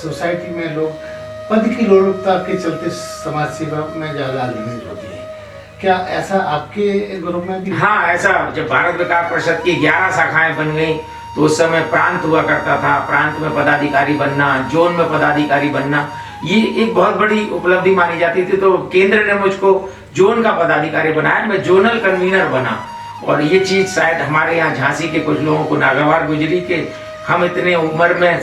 Society में लोग पद की लोलुपता के चलते समाज सेवा में ज़्यादा लीन होती है, क्या ऐसा आपके ग्रुप में भी? हाँ, ऐसा जब भारत विकास परिषद की 11 शाखाएं बन गई तो उस समय प्रांत हुआ करता था। प्रांत में पदाधिकारी बनना, जोन में पदाधिकारी बनना, ये एक बहुत बड़ी उपलब्धि मानी जाती थी। तो केंद्र ने मुझको जोन का पदाधिकारी बनाया, मैं जोनल कन्वीनर बना। और ये चीज शायद हमारे यहाँ झांसी के कुछ लोगों को नागवार गुजरी के हम इतने उम्र में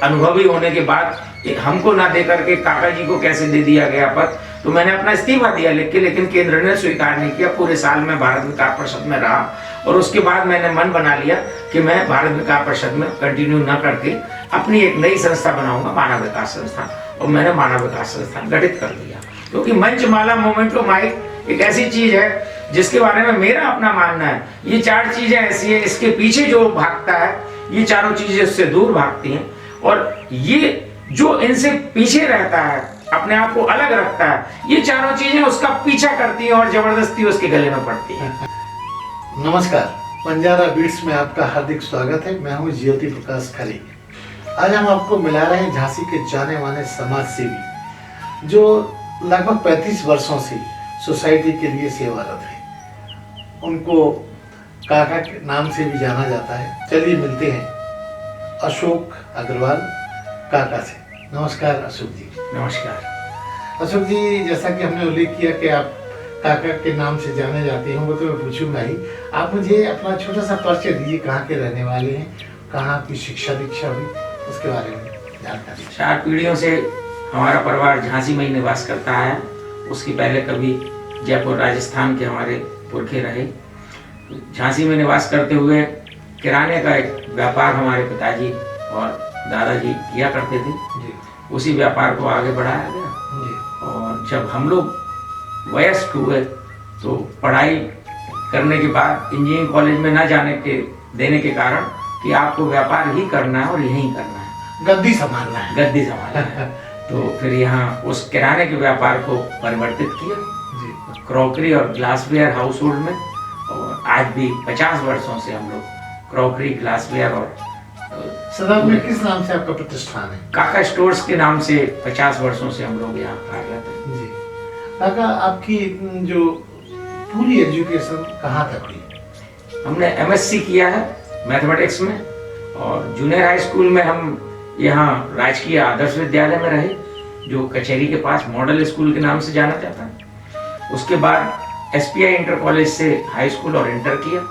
अनुभवी होने के बाद हमको ना दे करके काका जी को कैसे दे दिया गया पद। तो मैंने अपना इस्तीफा दिया लिख के, लेकिन केंद्र ने स्वीकार नहीं किया। पूरे साल में भारत विकास परिषद में रहा और उसके बाद मैंने मन बना लिया कि मैं भारत विकास परिषद में कंटिन्यू न करके अपनी एक नई संस्था बनाऊंगा, मानव विकास संस्थान। और मैंने मानव विकास संस्थान गठित कर दिया, क्योंकि मंचमाला मोमेंटो माइक एक ऐसी चीज है जिसके बारे में मेरा अपना मानना है। ये 4 चीजें ऐसी है, इसके पीछे जो भागता है ये चारों चीजें उससे दूर भागती हैं। और ये जो इनसे पीछे रहता है, अपने आप को अलग रखता है, ये चारों चीजें उसका पीछा करती हैं और जबरदस्ती उसके गले में पड़ती है। नमस्कार, बंजारा बीट्स में आपका हार्दिक स्वागत है। मैं हूं ज्योति प्रकाश खरे। आज हम आपको मिला रहे हैं झांसी के जाने माने समाज सेवी जो लगभग 35 वर्षों से सोसाइटी के लिए सेवारत है। उनको काका के नाम से भी जाना जाता है। चलिए मिलते हैं अशोक अग्रवाल काका से। नमस्कार अशोक जी। नमस्कार अशोक जी, जैसा कि हमने उल्लेख किया कि आप काका के नाम से जाने जाते हैं, वो तो मैं पूछूंगा ही। आप मुझे अपना छोटा सा परिचय दीजिए, कहाँ के रहने वाले हैं, कहाँ आपकी शिक्षा दीक्षा हुई, उसके बारे में जानकारी। 4 पीढ़ियों से हमारा परिवार झांसी में ही निवास करता है। उसकी पहले कभी जयपुर राजस्थान के हमारे पुरखे रहे। झांसी में निवास करते हुए किराने का एक व्यापार हमारे पिताजी और दादाजी किया करते थे जी। उसी व्यापार को आगे बढ़ाया गया जी। और जब हम लोग वयस्क हुए तो पढ़ाई करने के बाद इंजीनियरिंग कॉलेज में न जाने के देने के कारण कि आपको व्यापार ही करना है और यहीं करना है, गद्दी संभालना है तो फिर यहाँ उस किराने के व्यापार को परिवर्तित किया जी। क्रॉकरी और ग्लासवेयर हाउस होल्ड में। और आज भी 50 वर्षों से हम लोग क्रॉकरी, ग्लासवेयर और सदर में किस नाम से आपका प्रतिष्ठान है? काका स्टोर्स के नाम से 50 वर्षों से हम लोग यहाँ कार्यरत हैं जी। काका, आपकी जो पूरी एजुकेशन कहाँ तक हुई? हमने एमएससी किया है मैथमेटिक्स में और जूनियर हाई स्कूल में हम यहाँ राजकीय आदर्श विद्यालय में रहे, जो कचहरी के पास मॉडल स्कूल के नाम से जाना जाता है। उसके बाद एसपीआई इंटर कॉलेज से हाई स्कूल और इंटर किया।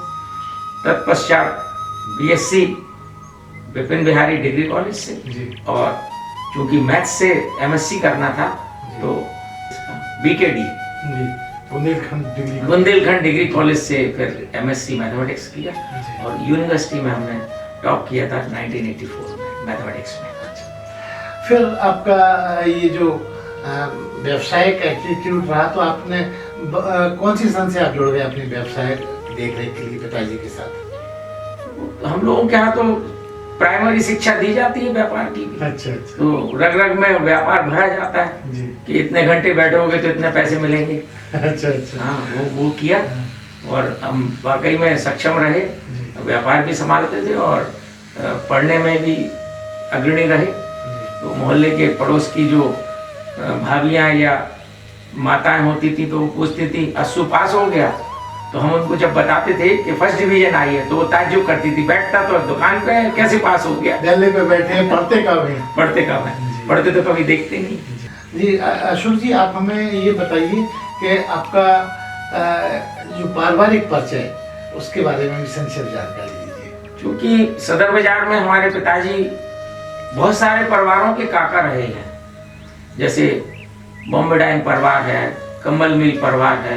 तत्पश्चात BSc Vipin Bihari degree college से जी। और चूंकि मैथ्स से एमएससी करना था तो बीकेडी बुंदेलखंड डिग्री कॉलेज से फिर एमएससी मैथमेटिक्स किया और यूनिवर्सिटी में हमने टॉप किया था 1984 में मैथमेटिक्स में। फिर आपका ये जो व्यवसायिक एटीट्यूड रहा, तो आपने कौन सी सन से आप जुड़ गए अपने व्यवसाय देख रेख के लिए पिताजी के साथ? हम लोगों के यहाँ तो प्राइमरी शिक्षा दी जाती है व्यापार की। अच्छा। तो रग रग में व्यापार भरा जाता है जी। कि इतने घंटे बैठोगे तो इतने पैसे मिलेंगे। अच्छा। हाँ, वो किया और हम वाकई में सक्षम रहे, व्यापार भी संभालते थे और पढ़ने में भी अग्रणी रहे। तो मोहल्ले के पड़ोस की जो भाभियाँ या माताएं होती थी तो वो पूछती थी अस्सू पास हो गया, तो हम उनको जब बताते थे कि फर्स्ट डिवीजन आई है तो वो ताज्जुब करती थी, बैठता तो दुकान पे कैसे पास हो गया, गले पे बैठे हैं, पढ़ते कब हैं, पढ़ते तो कभी देखते नहीं जी। अशोक जी, आप हमें ये बताइए कि आपका जो पारिवारिक परिचय है उसके बारे में भी संक्षिप्त जानकारी दीजिए। क्योंकि सदर बाजार में हमारे पिताजी बहुत सारे परिवारों के काका रहे हैं, जैसे बॉम्बे डाइंग परिवार है, कमल मिल परिवार है,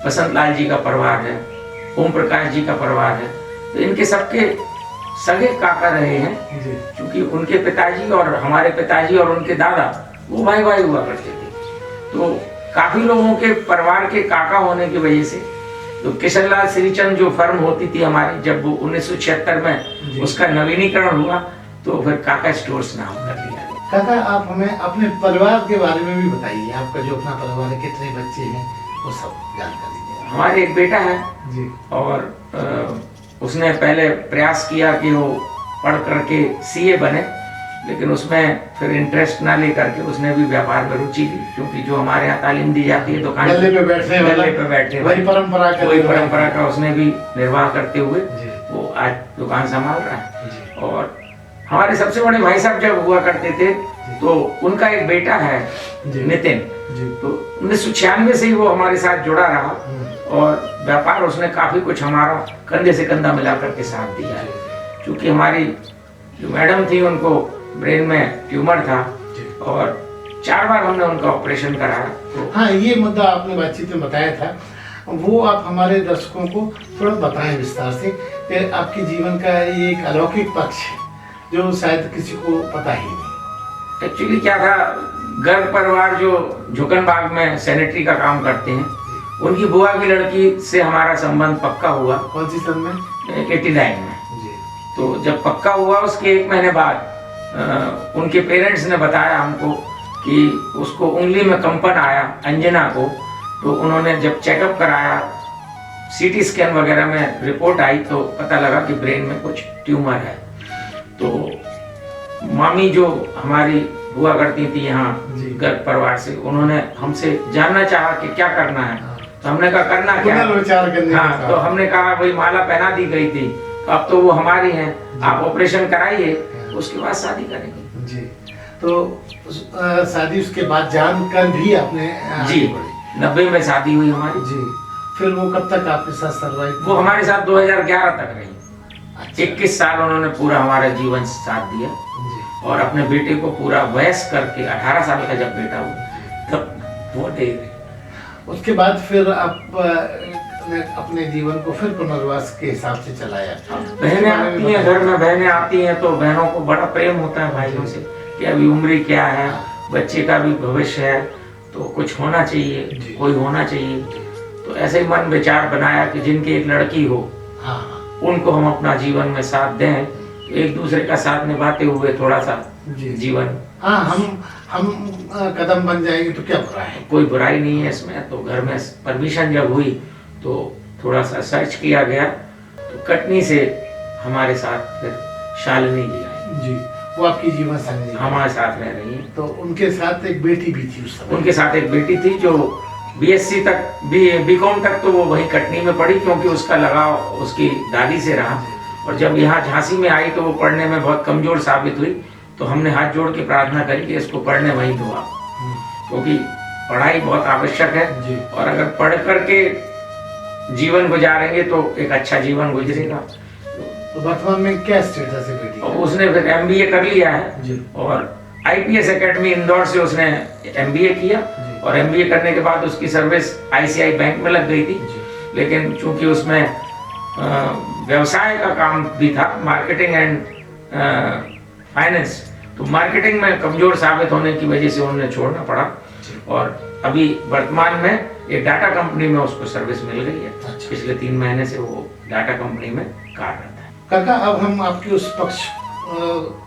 बसंत लाल जी का परिवार है, ओम प्रकाश जी का परिवार है। तो इनके सबके सगे काका रहे हैं, क्योंकि उनके पिताजी और हमारे पिताजी और उनके दादा वो भाई भाई हुआ करते थे। तो काफी लोगों के परिवार के काका होने की वजह से तो किशनलाल श्रीचंद जो फर्म होती थी हमारी, जब वो 1976 में उसका नवीनीकरण हुआ तो फिर काका स्टोर्स नाम कर दिया। काका, आप हमें अपने परिवार के बारे में भी बताइए। आपका जो अपना परिवार है, कितने बच्चे हैं, वो सब जानकारी दीजिए। हमारे एक बेटा है जी। और उसने पहले प्रयास किया कि वो पढ़ करके सीए बने, लेकिन उसमें फिर इंटरेस्ट ना लेकर के उसने भी व्यापार में रुचि ली, क्योंकि जो हमारे यहाँ तालीम दी जाती है दुकान गले पे बैठने वाला, गले पे बैठने वही परंपरा का उसने भी निर्वाह करते हुए जी। वो आज दुकान संभाल रहा है। जी। और हमारे सबसे बड़े भाई साहब जब हुआ करते थे तो उनका एक बेटा है जी। नितिन, जी। तो 1996 से ही वो हमारे साथ जुड़ा रहा और व्यापार उसने काफी कुछ हमारा कंधे से कंधा मिला करके साथ दिया है। क्योंकि हमारी जो मैडम थी उनको ब्रेन में ट्यूमर था और 4 बार हमने उनका ऑपरेशन कराया। तो हाँ, ये मुद्दा आपने बातचीत में बताया था, वो आप हमारे दर्शकों को थोड़ा बताएं विस्तार से कि आपके जीवन का ये एक अलौकिक पक्ष है जो शायद किसी को पता ही नहीं। एक्चुअली क्या था, घर परिवार जो झुकन बाग में सैनिटरी का काम करते हैं, उनकी बुआ की लड़की से हमारा संबंध पक्का हुआ। कौन सी सन में? 89 में। जी। तो जब पक्का हुआ उसके 1 महीने बाद उनके पेरेंट्स ने बताया हमको कि उसको उंगली में कंपन आया, अंजना को। तो उन्होंने जब चेकअप कराया, सीटी स्कैन वगैरह में रिपोर्ट आई तो पता लगा कि ब्रेन में कुछ ट्यूमर है। तो मामी जो हमारी हुआ करती थी यहाँ घर परिवार से, उन्होंने हमसे जानना चाहा कि क्या करना है। तो हमने कहा करना क्या है? हाँ, तो हमने कहा भाई माला पहना दी गई थी, अब तो वो हमारी हैं, आप ऑपरेशन कराइए, उसके बाद शादी करेंगे। जी। तो शादी उसके बाद जानकर भी आपने जी 90 में शादी हुई हमारी। जी। फिर वो कब तक आपके साथ सर्वाइव? वो हमारे साथ 2011 तक रही। अच्छा। 21 साल उन्होंने पूरा हमारा जीवन साथ दिया। जी। और अपने बेटे को पूरा वयस्क करके 18 साल का जब बेटा हुआ तब वो दे गए। उसके बाद फिर आप ने अपने जीवन को फिर पुनर्वास के हिसाब से चलाया। बहनें आती हैं घर में, बहनें आती हैं तो बहनों को बड़ा प्रेम होता है भाइयों से कि अभी उम्र क्या है, बच्चे का भी भविष्य है, तो कुछ होना चाहिए, कोई होना चाहिए। तो ऐसे ही मन विचार बनाया कि जिनकी एक लड़की हो, उनको हम अपना जीवन में साथ दें, एक दूसरे का साथ निभाते हुए थोड़ा सा जीवन। हाँ, हम कदम बन जाएंगे तो क्या बुरा है? कोई बुराई नहीं है इसमें। तो घर में परमिशन जब हुई तो थोड़ा सा सर्च किया गया, तो कटनी से हमारे साथ फिर शालिनी जी आई। जी। वो आपकी जीवन संगी हमारे साथ रह रही हैं। तो उनके साथ एक बेटी भी थी उस समय? उनके साथ एक बेटी थी जो बीएससी तक, बीकॉम तक तो वो वहीं कटनी में पढ़ी, क्योंकि उसका लगाव उसकी दादी से रहा। और जब यहाँ झांसी में आई तो वो पढ़ने में बहुत कमजोर साबित हुई। तो हमने हाथ जोड़ के प्रार्थना करी कि इसको पढ़ने वहीं दो आप, क्योंकि पढ़ाई बहुत आवश्यक है। और अगर पढ़ करके जीवन गुजारेंगे तो एक अच्छा जीवन गुजरेगा। तो वर्तमान में क्या स्टेटस है बेटी? और उसने फिर एमबीए कर लिया है और आईपीएस एकेडमी इंदौर से उसने एमबीए किया। और एमबीए करने के बाद उसकी सर्विस आईसीआई बैंक में लग गई थी। लेकिन चूंकि उसमें व्यवसाय का काम भी था, मार्केटिंग एंड फाइनेंस, तो मार्केटिंग में कमजोर साबित होने की वजह से उन्हें छोड़ना पड़ा। और अभी वर्तमान में एक डाटा कंपनी में उसको सर्विस मिल गई है। पिछले 3 महीने से वो डाटा कंपनी में कार्यरत है। काका, अब हम आपके उस पक्ष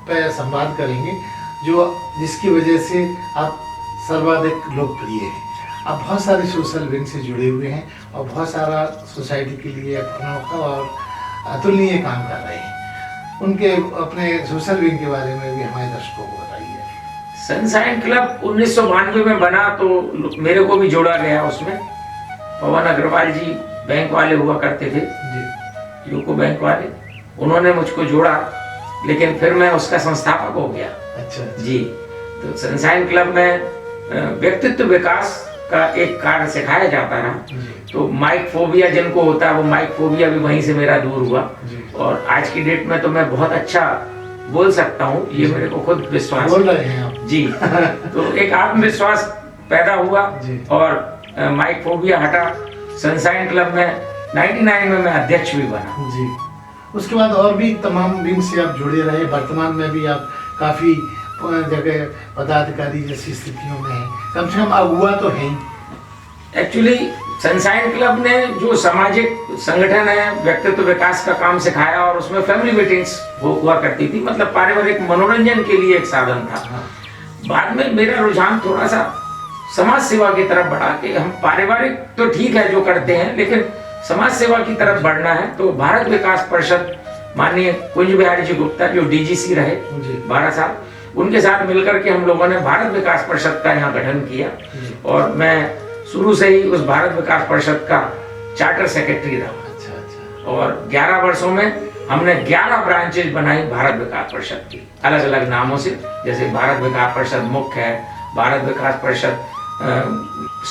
पे संवाद करेंगे जो जिसकी वजह से आप सर्वाधिक लोकप्रिय हैं। आप बहुत सारे सोशल विंग से जुड़े हुए हैं और बहुत सारा सोसाइटी के लिए अनोखा और अतुलनीय काम कर रहे हैं। उनके अपने सोशल विंग के बारे में भी हमारे दर्शकों को बताइए। सनशाइन क्लब 1992 में बना तो मेरे को भी जोड़ा गया उसमें। पवन अग्रवाल जी बैंक वाले हुआ करते थे जी, यूको बैंक वाले, उन्होंने मुझको जोड़ा, लेकिन फिर मैं उसका संस्थापक हो गया। अच्छा जी। तो सनशाइन क्लब में व्यक्तित्व विकास का एक कार्य सिखाया जाता रहा। तो माइक फोबिया जिनको होता है, वो माइक फोबिया भी वहीं से मेरा दूर हुआ। और आज की डेट में तो मैं बहुत अच्छा बोल सकता हूँ, ये मेरे को खुद विश्वास बोल रहे हैं आप। जी। तो एक आत्मविश्वास पैदा हुआ और माइक फोबिया हटा। सनशाइन क्लब में 99 में मैं अध्यक्ष भी बना जी। उसके बाद और भी तमाम विंग से आप जुड़े रहे। वर्तमान में भी आप काफी जगह पदाधिकारी जैसी स्थितियों में है, कम से कम अगुआ तो है ही। एक्चुअली सनशाइन क्लब ने जो सामाजिक संगठन है, व्यक्तित्व विकास का काम सिखाया और उसमें फैमिली मीटिंग्स हुआ करती थी, मतलब पारिवारिक मनोरंजन के लिए एक साधन था। बाद में मेरा रुझान थोड़ा सा समाज सेवा की तरफ बढ़ा कि हम पारिवारिक तो ठीक है जो करते हैं, लेकिन समाज सेवा की तरफ बढ़ना है। तो भारत विकास परिषद, माननीय कुंज बिहारी जी गुप्ता जो डीजीसी रहे 12 साल, उनके साथ मिलकर के हम लोगों ने भारत विकास परिषद का यहाँ गठन किया और मैं शुरू से ही उस भारत विकास परिषद का चार्टर सेक्रेटरी रहा। अच्छा। और 11 वर्षों में हमने 11 ब्रांचेज बनाई भारत विकास परिषद की, अलग अलग नामों से, जैसे भारत विकास परिषद मुख्य है, भारत विकास परिषद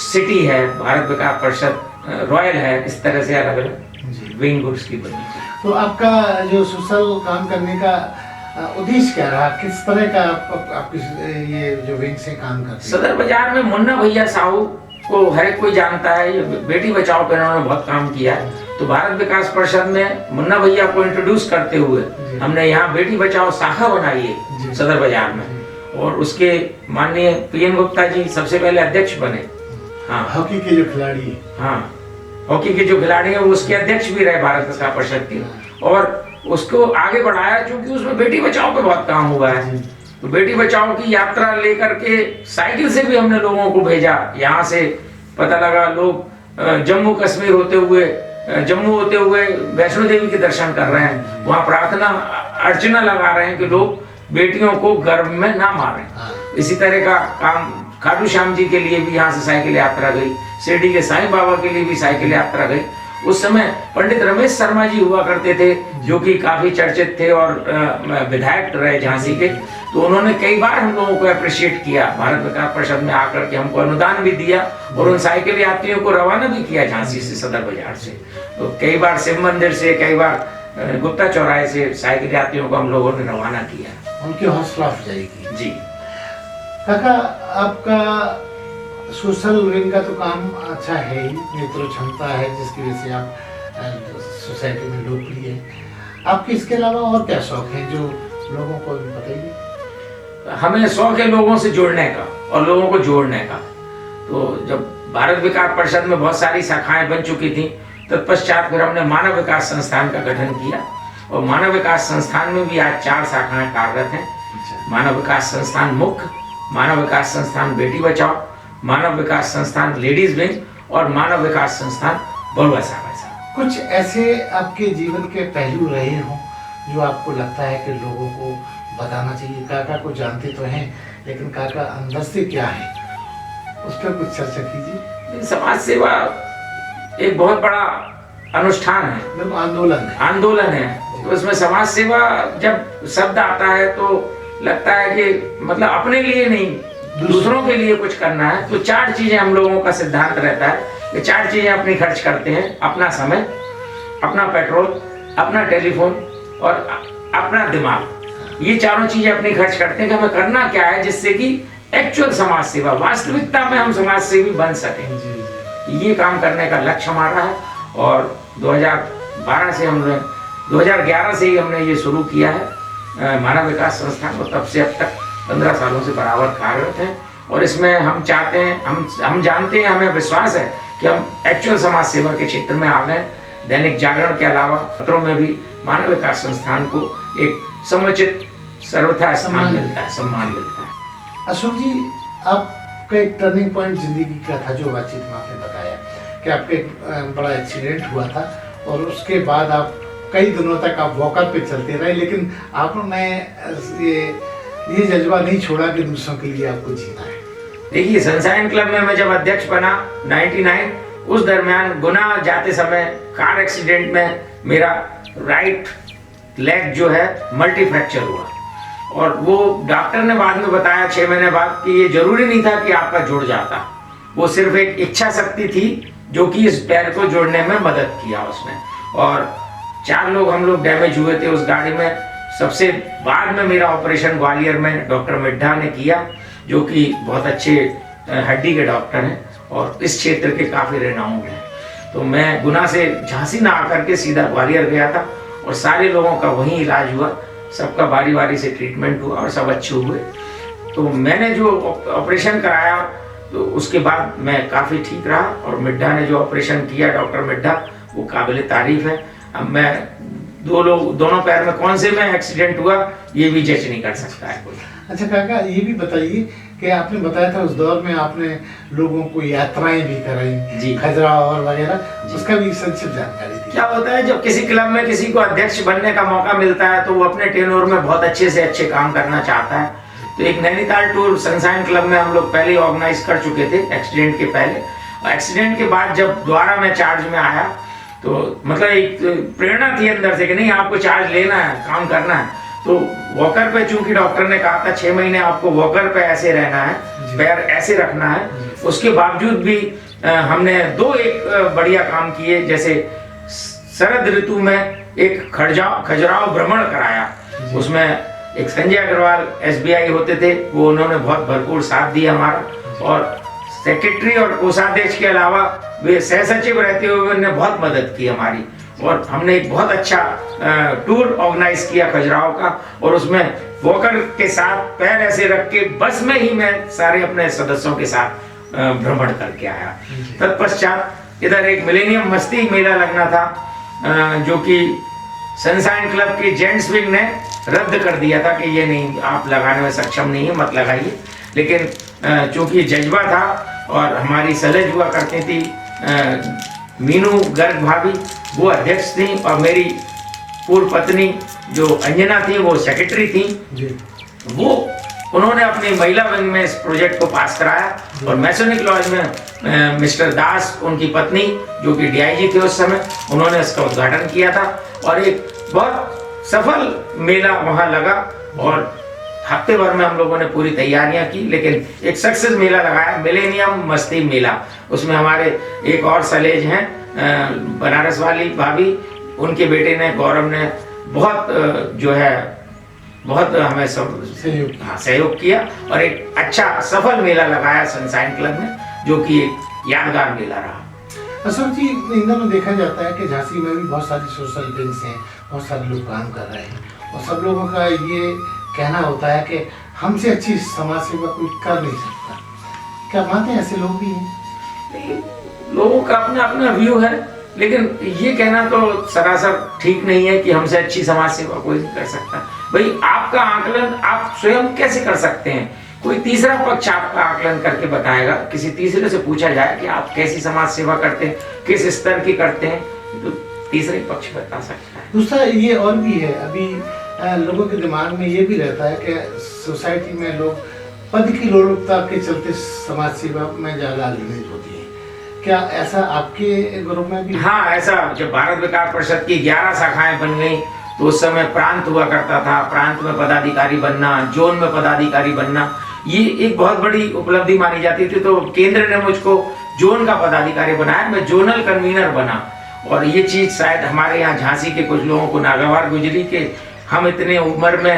सिटी है, भारत विकास परिषद रॉयल है, इस तरह से अलग अलग विंग ग्रुप्स की बनी। तो आपका जो सोशल काम करने का उद्देश्य क्या रहा, किस तरह का आपकी ये जो विंग से काम करते हैं? सदर बाजार में मुन्ना भैया साहू को हर एक कोई जानता है, ये बेटी बचाओ पे इन्होंने बहुत काम किया है। तो भारत विकास परिषद में मुन्ना भैया को इंट्रोड्यूस करते हुए हमने यहाँ बेटी बचाओ शाखा बनाई है सदर बाजार में, और उसके माननीय पीएन गुप्ता जी सबसे पहले अध्यक्ष बने। हाँ, हॉकी के जो खिलाड़ी हैं, हाँ, हॉकी के जो खिलाड़ी हैं वो उसके अध्यक्ष भी रहे भारत विकास परिषद के, और उसको आगे बढ़ाया क्योंकि उसमें बेटी बचाओ पे बहुत काम हुआ है। तो बेटी बचाओ की यात्रा लेकर के साइकिल से भी हमने लोगों को भेजा। यहाँ से पता लगा लोग जम्मू कश्मीर होते हुए, जम्मू होते हुए वैष्णो देवी के दर्शन कर रहे हैं, वहाँ प्रार्थना अर्चना लगा रहे हैं कि लोग बेटियों को गर्भ में ना मारें। इसी तरह का काम खाटू श्याम जी के लिए भी यहाँ से साइकिल यात्रा गई, शिरडी के साईं बाबा के लिए भी साइकिल यात्रा गई। उस समय पंडित रमेश शर्मा जी हुआ करते थे जो कि काफी चर्चित थे और विधायक रहे झांसी के, तो उन्होंने कई बार हम लोगों को अप्रिशिएट किया, भारत विकास परिषद में आकर के हमको अनुदान भी दिया और उन साइकिल यात्रियों को रवाना भी किया झांसी से, सदर बाजार से। तो कई बार शिव मंदिर से, कई बार गुप्ता चौराहे से साइकिल यात्रियों को हम लोगों ने रवाना किया। उनकी हौसला अफजाई की। जी काका, आपका सोशल विंग का तो काम अच्छा है ही, नेत्र क्षमता है जिसकी वजह से आप सोसाइटी में लोकप्रिय हैं। आपके इसके अलावा और क्या शौक है जो लोगों को बताइए? हमें शौक है लोगों से जुड़ने का और लोगों को जोड़ने का। तो जब भारत विकास परिषद में बहुत सारी शाखाएं बन चुकी थी, तत्पश्चात फिर हमने मानव विकास संस्थान का गठन किया और मानव विकास संस्थान में भी आज 4 शाखाएं कार्यरत हैं। मानव विकास संस्थान मुख्य, मानव विकास संस्थान बेटी बचाओ, मानव विकास संस्थान लेडीज विंग और मानव विकास संस्थान बलुआ साहब। कुछ ऐसे आपके जीवन के पहलू रहे हों जो आपको लगता है कि लोगों को बताना चाहिए? काका को जानते तो हैं, लेकिन काका अंदर से क्या है, उस पर कुछ चर्चा कीजिए। समाज सेवा एक बहुत बड़ा अनुष्ठान है, आंदोलन है। तो उसमें समाज सेवा जब शब्द आता है तो लगता है कि मतलब अपने लिए नहीं, दूसरों के लिए कुछ करना है। तो 4 चीजें हम लोगों का सिद्धांत रहता है, ये 4 चीजें अपनी खर्च करते हैं: अपना समय, अपना पेट्रोल, अपना टेलीफोन और अपना दिमाग। ये चारों चीजें अपनी खर्च करते हैं कि हमें करना क्या है जिससे कि एक्चुअल समाज सेवा, वास्तविकता में हम समाज सेवी बन सकें। ये काम करने का लक्ष्य हमारा है और 2012 से हमने 2011 से ही हमने ये शुरू किया है मानव विकास संस्थान, और तब से अब तक 15 सालों से बराबर कार्यरत हैं। और इसमें हम चाहते हैं, हम जानते हैं, हमें विश्वास है कि हम एक्चुअल समाज सेवा के क्षेत्र में आ गए। दैनिक जागरण के अलावा पत्रों में भी मानव विकास संस्थान को एक समुचित सर्वथा सम्मान मिलता है। अशोक जी, आपका एक टर्निंग पॉइंट जिंदगी का था जो बातचीत में आपने बताया कि आपका एक बड़ा एक्सीडेंट हुआ था और उसके बाद आप कई दिनों तक आप वॉकर पे चलते रहे, लेकिन आपने ये जज्बा नहीं छोड़ा कि दूसरों के लिए आपको जीना है। देखिए, सनशाइन क्लब में मैं जब अध्यक्ष बना 99, उस दरमियान गुना जाते समय कार एक्सीडेंट में मेरा राइट लेग जो है मल्टी फ्रैक्चर हुआ और वो डॉक्टर ने बाद में बताया 6 महीने बाद कि ये जरूरी नहीं था कि आपका जुड़ जाता, वो सिर्फ एक इच्छा शक्ति थी जो कि इस पैर को जोड़ने में मदद किया उसने। और 4 लोग हम लोग डैमेज हुए थे उस गाड़ी में। सबसे बाद में मेरा ऑपरेशन ग्वालियर में डॉक्टर मिड्ढा ने किया, जो कि बहुत अच्छे हड्डी के डॉक्टर हैं और इस क्षेत्र के काफ़ी रेनाउंड हैं। तो मैं गुना से झांसी ना आकर के सीधा ग्वालियर गया था और सारे लोगों का वहीं इलाज हुआ, सबका बारी बारी से ट्रीटमेंट हुआ और सब अच्छे हुए। तो मैंने जो ऑपरेशन कराया तो उसके बाद मैं काफ़ी ठीक रहा और मिड्ढा ने जो ऑपरेशन किया, डॉक्टर मिड्ढा, वो काबिल तारीफ है। अब मैं दोनों पैर में कौन से में एक्सीडेंट हुआ ये भी जज नहीं कर सकता है कोई। अच्छा काका, ये भी बताइए कि आपने बताया था उस दौर में आपने लोगों को यात्राएं भी कराई, खजुराहो वगैरह, उसका भी संक्षिप्त जानकारी दी। क्या होता है, जब किसी क्लब में किसी को अध्यक्ष बनने का मौका मिलता है तो वो अपने टेन्योर में बहुत अच्छे से अच्छे काम करना चाहता है। तो एक नैनीताल टूर सनशाइन क्लब में हम लोग पहले ऑर्गेनाइज कर चुके थे एक्सीडेंट के पहले। एक्सीडेंट के बाद जब दोबारा मैं चार्ज में आया तो मतलब एक प्रेरणा थी अंदर से कि नहीं आपको चार्ज लेना है, काम करना है। तो वॉकर पे चूंकि डॉक्टर ने कहा था 6 महीने आपको वॉकर पे ऐसे रहना है, पैर ऐसे रखना है, उसके बावजूद भी हमने एक बढ़िया काम किए। जैसे शरद ऋतु में एक खजुराहो भ्रमण कराया, उसमें एक संजय अग्रवाल SBI होते थे, वो उन्होंने बहुत भरपूर साथ दिया हमारा, और सेक्रेटरी और कोषाध्यक्ष के अलावा वे सह सचिव रहते हुए उन्होंने बहुत मदद की हमारी, और हमने एक बहुत अच्छा टूर ऑर्गेनाइज किया खजुराहो का। और उसमें वॉकर के साथ पैर ऐसे रख के बस में ही मैं सारे अपने सदस्यों के साथ भ्रमण करके आया। तत्पश्चात इधर एक मिलेनियम मस्ती मेला लगना था, जो कि सनशाइन क्लब के जेंट्स विंग ने रद्द कर दिया था कि ये नहीं, आप लगाने में सक्षम नहीं है, मत लगाइए। लेकिन चूंकि जज्बा था और हमारी सलज हुआ करती थी मीनू गर्ग भाभी, वो अध्यक्ष थी, और मेरी पूर्व पत्नी जो अंजना थी वो सेक्रेटरी थी। वो उन्होंने अपनी महिला विंग में इस प्रोजेक्ट को पास कराया, और मैसोनिक लॉज में मिस्टर दास उनकी पत्नी जो कि DIG थे उस समय, उन्होंने इसका उद्घाटन किया था, और एक बहुत सफल मेला वहां लगा। और हफ्ते भर में हम लोगों ने पूरी तैयारियां की, लेकिन एक सक्सेस मेला लगाया, मिलेनियम मस्ती मेला। उसमें हमारे एक और सलेज हैं बनारस वाली भाभी, उनके बेटे ने गौरव ने बहुत जो है बहुत हमें सहयोग किया, और एक अच्छा सफल मेला लगाया सनशाइन क्लब में, जो कि एक यादगार मेला रहा। अशोक जी, इंदौर में देखा जाता है कि झांसी में भी बहुत सारी सोशल इवेंट्स हैं, बहुत सारे लोग काम कर रहे हैं, और सब लोगों का ये कहना होता है कि हमसे अच्छी समाज सेवा कोई कर नहीं सकता। क्या मानते हैं ऐसे लोग भी हैं? लोगों का अपना अपना व्यू है, लेकिन ये कहना तो सरासर ठीक नहीं है कि हमसे अच्छी समाज सेवा कोई नहीं कर सकता। भाई आपका आकलन आप स्वयं कैसे कर सकते हैं? कोई तीसरा पक्ष आपका आकलन करके बताएगा, किसी तीसरे से पूछा जाए कि आप कैसी समाज सेवा करते हैं, किस स्तर की करते हैं, तो तीसरे पक्ष बता सकता है। दूसरा ये और भी है, अभी लोगों के दिमाग में ये भी रहता है कि सोसाइटी में लोग पद की लोलुपता के चलते समाज सेवा में ज्यादा अनियमित होती है। क्या ऐसा आपके ग्रुप में भी? हाँ, ऐसा जब भारत विकास परिषद की 11 शाखाएं बन गई तो उस समय प्रांत हुआ करता था, प्रांत में पदाधिकारी बनना, जोन में पदाधिकारी बनना, ये एक बहुत बड़ी उपलब्धि मानी जाती थी। तो केंद्र ने मुझको जोन का पदाधिकारी बनाया, मैं जोनल कन्वीनर बना, और ये चीज शायद हमारे यहाँ झांसी के कुछ लोगों को नागवार गुजरी के हम इतने उम्र में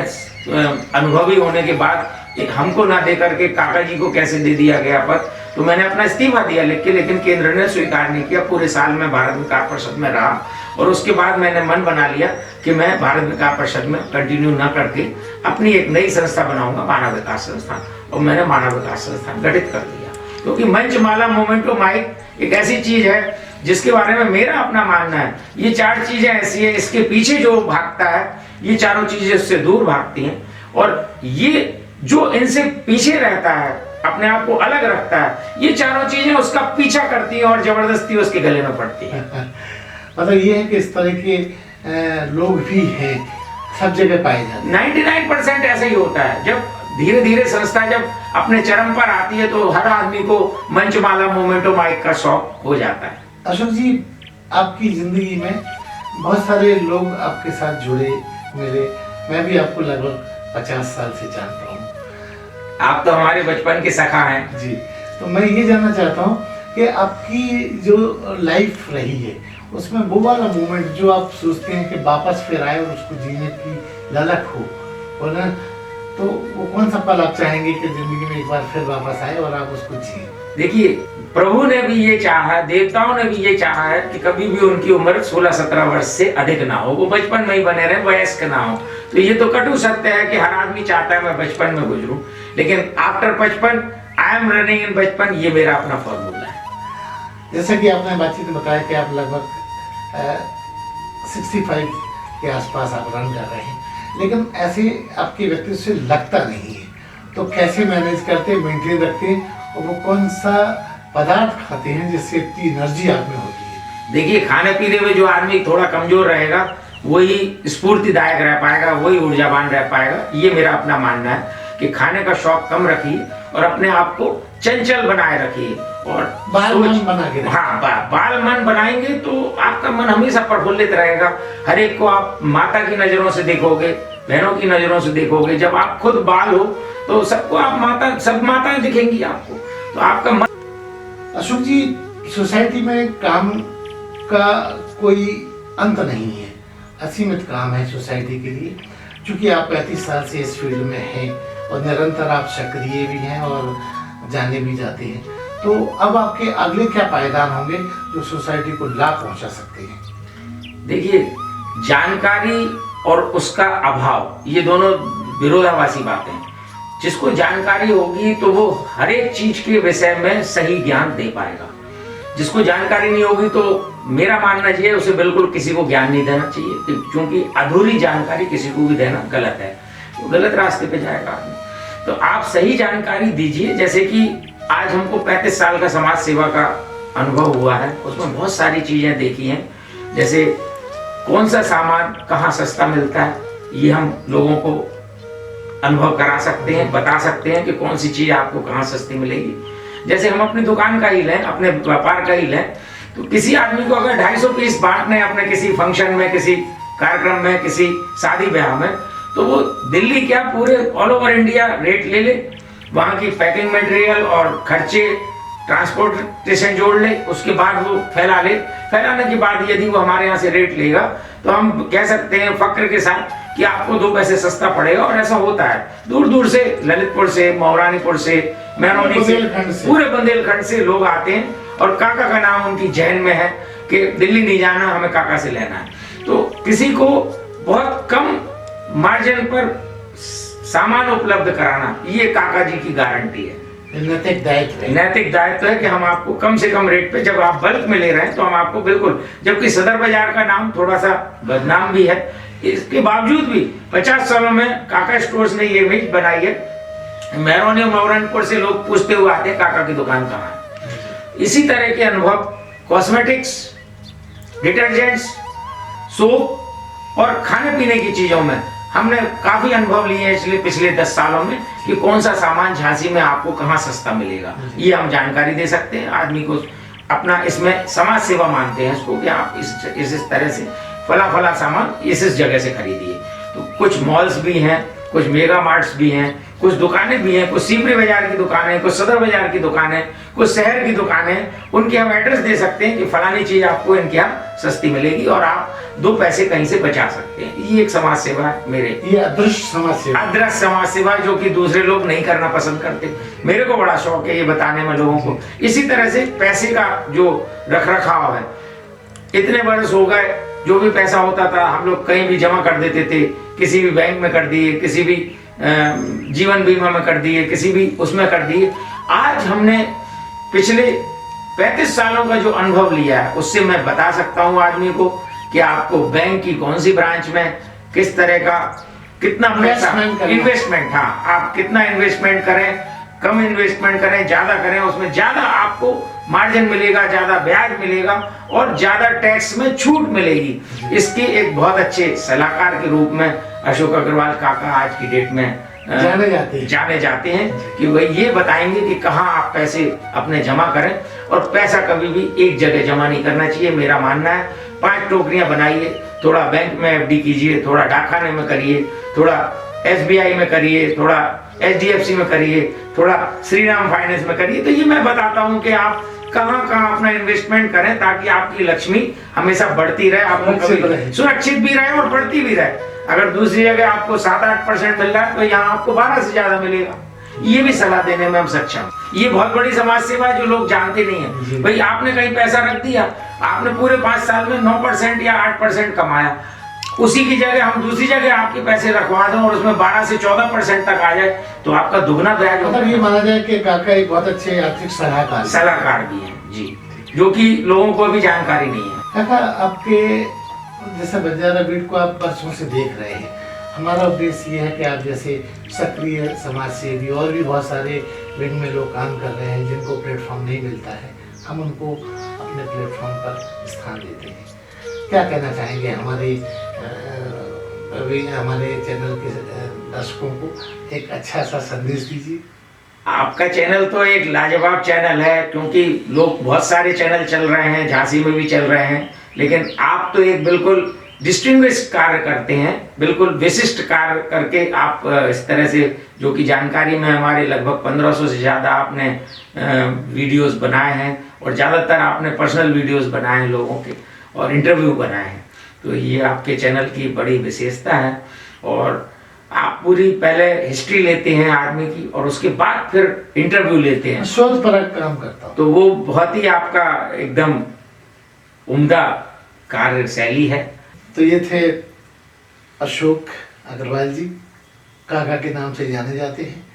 अनुभवी होने के बाद हमको ना दे करके काका जी को कैसे दे दिया गया पद। तो मैंने अपना इस्तीफा दिया लिख के, लेकिन केंद्र ने स्वीकार नहीं किया। पूरे साल में भारत विकास परिषद में रहा, और उसके बाद मैंने मन बना लिया कि मैं भारत विकास परिषद में कंटिन्यू न करके अपनी एक नई संस्था बनाऊंगा, मानव विकास संस्थान, और मैंने मानव विकास संस्थान गठित कर दिया। क्योंकि मंचमाला मोमेंटो माइक एक ऐसी चीज है जिसके बारे में मेरा अपना मानना है, ये 4 चीजें ऐसी है, इसके पीछे जो भागता है ये चारों चीजें उससे दूर भागती हैं, और ये जो इनसे पीछे रहता है, अपने आप को अलग रखता है, ये चारों चीजें उसका पीछा करती है और जबरदस्ती उसके गले में पड़ती है। मतलब ये है कि इस तरह के लोग भी हैं, सब जगह पाए जाते हैं। 99% ऐसा ही होता है। जब धीरे धीरे संस्था जब अपने चरम पर आती है तो हर आदमी को मंचमाला मोमेंटो माइक का शौक हो जाता है। अशोक जी, आपकी जिंदगी में बहुत सारे लोग आपके साथ जुड़े मिले, मैं भी आपको लगभग 50 साल से जानता हूँ। आप तो हमारे बचपन के सखा हैं जी। तो मैं ये जानना चाहता हूँ कि आपकी जो लाइफ रही है उसमें वो वाला मोमेंट जो आप सोचते हैं कि वापस फिर आए और उसको जीने की ललक हो, और ना तो वो कौन सा पल आप चाहेंगे कि जिंदगी में एक बार फिर वापस आए और आप उसको जिए? देखिए, प्रभु ने भी ये चाहा, देवताओं ने भी ये चाहा है कि कभी भी उनकी उम्र 16-17 वर्ष से अधिक ना हो, वो बचपन में ही बने रहे, वयस्क ना हो। तो ये तो कटु सत्य है कि हर आदमी चाहता है मैं बचपन में गुजरूं, लेकिन after 55 I am running in बचपन, ये मेरा अपना फॉर्मूला है। जैसा कि आपने बातचीत में बताया कि आप लगभग 65 के आसपास आप रन कर रहे हैं, लेकिन ऐसे आपके व्यक्तित्व से लगता नहीं है, तो कैसे मैनेज करते, मेंटेन रखते हैं, और वो कौन सा पदार्थ खाते हैं जिससे इतनी एनर्जी आप में होती है? देखिए, खाने पीने में जो आदमी थोड़ा कमजोर रहेगा वही स्फूर्तिदायक रह पाएगा, वही ऊर्जावान रह पाएगा। ये मेरा अपना मानना है कि खाने का शौक कम रखिए और अपने आप को चंचल बनाए रखिए और बाल मन बना के रखिए। हाँ, बाल मन बनाएंगे तो आपका मन हमेशा प्रफुल्लित रहेगा। हर एक को आप माता की नजरों से देखोगे, बहनों की नजरों से देखोगे। जब आप खुद बाल हो तो सबको आप माता, सब माताएं दिखेंगी आपको, तो आपका मन। अशोक जी, सोसाइटी में काम का कोई अंत नहीं है, असीमित काम है सोसाइटी के लिए। क्योंकि आप 35 साल से इस फील्ड में हैं और निरंतर आप सक्रिय भी हैं और जाने भी जाते हैं, तो अब आपके अगले क्या पायदान होंगे जो सोसाइटी को लाभ पहुंचा सकते हैं? देखिए, जानकारी और उसका अभाव, ये दोनों विरोधाभासी बातें हैं। जिसको जानकारी होगी तो वो हर एक चीज के विषय में सही ज्ञान दे पाएगा। जिसको जानकारी नहीं होगी तो मेरा मानना चाहिए उसे बिल्कुल किसी को ज्ञान नहीं देना चाहिए, क्योंकि अधूरी जानकारी किसी को भी देना गलत है, वो गलत रास्ते पे जाएगा आदमी। तो आप सही जानकारी दीजिए। जैसे कि आज हमको 35 साल का समाज सेवा का अनुभव हुआ है, उसमें बहुत सारी चीजें देखी हैं। जैसे कौन सा सामान कहाँ सस्ता मिलता है, ये हम लोगों को अनुभव करा सकते हैं, बता सकते हैं कि कौन सी चीज आपको कहाँ सस्ती मिलेगी। जैसे हम अपनी दुकान का ही लें, अपने व्यापार का ही लें, तो किसी आदमी को अगर 250 पीस बांटने अपने किसी फंक्शन में, किसी कार्यक्रम में, किसी शादी ब्याह में, तो वो दिल्ली क्या पूरे ऑल ओवर इंडिया रेट ले ले, वहाँ की पैकिंग मटेरियल और खर्चे, ट्रांसपोर्टेशन जोड़ ले, उसके बाद वो फैला ले। फैलाने के बाद यदि वो हमारे यहाँ से रेट लेगा तो हम कह सकते हैं फक्र के साथ कि आपको 2 पैसे सस्ता पड़ेगा। और ऐसा होता है, दूर दूर से, ललितपुर से, मौरानीपुर से, मैनोनी से, पूरे बुंदेलखंड से लोग आते हैं और काका का नाम उनकी जहन में है कि दिल्ली नहीं जाना, हमें काका से लेना है। तो किसी को बहुत कम मार्जिन पर सामान उपलब्ध कराना, ये काका जी की गारंटी है। नैतिक दायित्व है कि हम आपको कम से कम रेट पे, जब आप बल्क में ले रहे हैं तो हम आपको बिल्कुल, जबकि सदर बाजार का नाम थोड़ा सा बदनाम भी है, इसके बावजूद भी 50 सालों में काका स्टोर्स ने ये इमेज बनाई है। मैरोनी और मौरानपुर से लोग पूछते हुए आते हैं काका की दुकान कहाँ है। इसी तरह के अनुभव कॉस्मेटिक्स, डिटर्जेंट्स, सोप और खाने पीने की चीजों में हमने काफी अनुभव लिए हैं इसलिए पिछले 10 सालों में कि कौन सा सामान झांसी में आपको कहाँ सस्ता मिलेगा, ये हम जानकारी दे सकते हैं आदमी को। अपना इसमें समाज सेवा मानते हैं इसको कि आप इस तरह से फला सामान इस जगह से खरीदिए। तो कुछ मॉल्स भी हैं, कुछ मेगा मार्ट्स भी हैं, कुछ दुकानें भी हैं, कुछ सीपरी बाजार की दुकानें, कुछ सदर बाजार की दुकानें, कुछ शहर की दुकानें, उनके हम एड्रेस दे सकते हैं कि फलानी चीज आपको इनके यहाँ सस्ती मिलेगी और आप 2 पैसे कहीं से बचा सकते हैं। ये एक समाज सेवा है मेरे, ये अदृश्य समाज सेवा जो कि दूसरे लोग नहीं करना पसंद करते। मेरे को बड़ा शौक है ये बताने में लोगों को। इसी तरह से पैसे का जो रख रखाव है, इतने बरस हो गए, जो भी पैसा होता था हम लोग कहीं भी जमा कर देते थे, किसी भी बैंक में कर दिए, किसी भी जीवन बीमा में कर दिए, किसी भी उसमें कर दिए। आज हमने पिछले 35 सालों का जो अनुभव लिया है उससे मैं बता सकता हूँ आदमी को कि आपको बैंक की कौन सी ब्रांच में किस तरह का कितना पैसा इन्वेस्टमेंट, हाँ, आप कितना इन्वेस्टमेंट करें, कम इन्वेस्टमेंट करें, ज्यादा करें, उसमें ज्यादा आपको मार्जिन मिलेगा, ज्यादा ब्याज मिलेगा और ज्यादा टैक्स में छूट मिलेगी। इसके एक बहुत अच्छे सलाहकार के रूप में अशोक अग्रवाल काका आज की डेट में जाने जाते हैं कि वही ये बताएंगे कि कहाँ आप पैसे अपने जमा करें। और पैसा कभी भी एक जगह जमा नहीं करना चाहिए, मेरा मानना है। 5 टोकरियां बनाइए, थोड़ा बैंक में एफडी कीजिए, थोड़ा डाकखाने में करिए, थोड़ा SBI में करिए, थोड़ा HDFC में करिए, थोड़ा श्रीराम फाइनेंस में करिए। तो ये मैं बताता हूँ कि आप कहाँ कहाँ अपना इन्वेस्टमेंट करें ताकि आपकी लक्ष्मी हमेशा बढ़ती रहे, आपको सुरक्षित भी रहे और बढ़ती भी रहे। अगर दूसरी जगह आपको 7-8% मिल रहा है तो यहाँ आपको 12 से ज्यादा मिलेगा। ये भी सलाह देने में हम सक्षम। ये बहुत बड़ी समाज सेवा है जो लोग जानते नहीं है। भाई आपने कहीं पैसा रख दिया, आपने पूरे 5 साल में 9% या 8% कमाया, उसी की जगह हम दूसरी जगह आपके पैसे रखवा दें और उसमें 12 से 14% तक आ जाए तो आपका दुगना ब्याज होता है। ये माना जाए कि काका एक बहुत अच्छे आर्थिक सलाहकार भी हैं जी, जो कि लोगों को भी जानकारी नहीं है। काका, आपके जैसे बंजारा बीट को आप वर्षों से देख रहे हैं, हमारा उद्देश्य ये है कि आप जैसे सक्रिय समाज सेवी और भी बहुत सारे बीट में लोग काम कर रहे हैं जिनको प्लेटफॉर्म नहीं मिलता है, हम उनको अपने प्लेटफॉर्म पर स्थान देते हैं। क्या कहना चाहेंगे हमारे चैनल के दर्शकों को एक अच्छा सा संदेश दीजिए। आपका चैनल तो एक लाजवाब चैनल है, क्योंकि लोग बहुत सारे चैनल चल रहे हैं, झांसी में भी चल रहे हैं, लेकिन आप तो एक बिल्कुल डिस्टिंग्विश कार्य करते हैं, बिल्कुल विशिष्ट कार्य करके आप इस तरह से, जो कि जानकारी में हमारे लगभग 1500 से ज़्यादा आपने वीडियोस बनाए हैं, और ज़्यादातर आपने पर्सनल वीडियोस बनाए हैं लोगों के, और इंटरव्यू बनाए हैं। तो ये आपके चैनल की बड़ी विशेषता है। और आप पूरी पहले हिस्ट्री लेते हैं आदमी की, और उसके बाद फिर इंटरव्यू लेते हैं, शोध परक काम करता हूँ। तो वो बहुत ही आपका एकदम उम्दा कार्य शैली है। तो ये थे अशोक अग्रवाल जी, काका के नाम से जाने जाते हैं।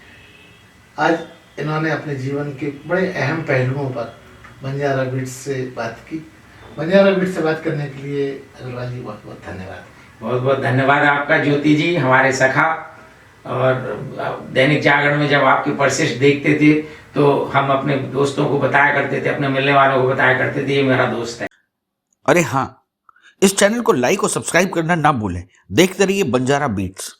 आज इन्होंने अपने जीवन के बड़े अहम पहलुओं पर बंजारा बीट्स से बात की। बंजारा बीट्स से बात करने के लिए अग्रवाल जी बहुत बहुत धन्यवाद। बहुत बहुत धन्यवाद आपका ज्योति जी, हमारे सखा। और दैनिक जागरण में जब आपकी परसिस्ट देखते थे तो हम अपने दोस्तों को बताया करते थे, अपने मिलने वालों को बताया करते थे, ये मेरा दोस्त है। अरे हाँ, इस चैनल को लाइक और सब्सक्राइब करना ना भूलें। देखते रहिए बंजारा बीट्स।